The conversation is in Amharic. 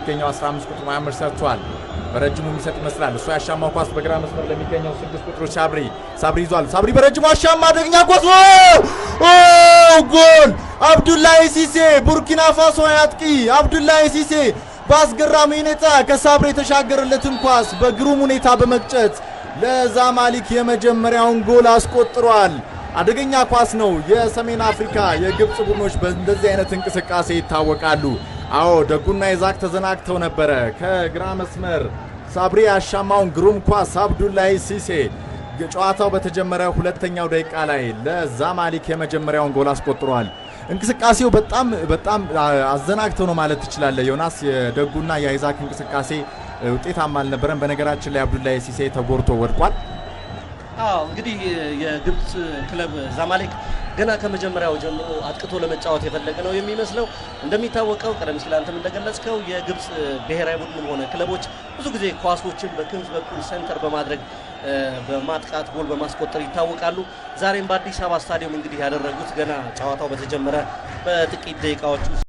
ለሚገኘው 15 ቁጥር መሐመድ ሰርቷል በረጅሙ የሚሰጥ ይመስላል እሱ ያሻማው ኳስ በግራ መስመር ለሚገኘው 6 ቁጥር ሳብሪ ይዟል ሳብሪ በረጅሙ አሻማ ደግኛ ኳስ ጎል አብዱላሂ ሲሴ ቡርኪና ፋሶ አጥቂ አብዱላሂ ሲሴ ባስገራሚ ሁኔታ ከሳብሪ የተሻገረለትን ኳስ በግሩም ሁኔታ በመቅጨት ለዛማሊክ የመጀመሪያውን ጎል አስቆጥሯል አደገኛ ኳስ ነው የሰሜን አፍሪካ የግብጽ ቡድኖች በእንደዚህ አይነት እንቅስቃሴ ይታወቃሉ አዎ ደጉና ይዛክ ተዘናግተው ነበር ከግራ መስመር ሳብሪ ያሻማውን ግሩም ኳስ አብዱላሂ ሲሴ ጨዋታው በተጀመረ ሁለተኛው ደቂቃ ላይ ለዛማሊክ የመጀመሪያውን ጎል አስቆጥሯል እንቅስቃሴው በጣም አዘናግተው ነው ማለት ይችላል ዮናስ የደጉና የይዛክ እንቅስቃሴ ውጤታማ አልነበረም በነገራችን ላይ አብዱላሂ ሲሴ ተጎርቶ ወድቋል እንግዲህ የግብጽ ክለብ ዛማሊክ ገና ከመጀመሪያው ጀምሮ አጥቅቶ ለመጫወት የፈለገ ነው የሚመስለው እንደሚታወቀው ቀደም ሲል አንተም እንደገለጽከው የግብጽ ብሔራዊ ቡድን ሆነ ክለቦች ብዙ ጊዜ ኳሶችን በክንፍ በኩል ሴንተር በማድረግ በማጥቃት ጎል በማስቆጠር ይታወቃሉ ዛሬም በአዲስ አበባ ስታዲየም እንግዲህ ያደረጉት ገና ጨዋታው በተጀመረ በጥቂት ደቂቃዎች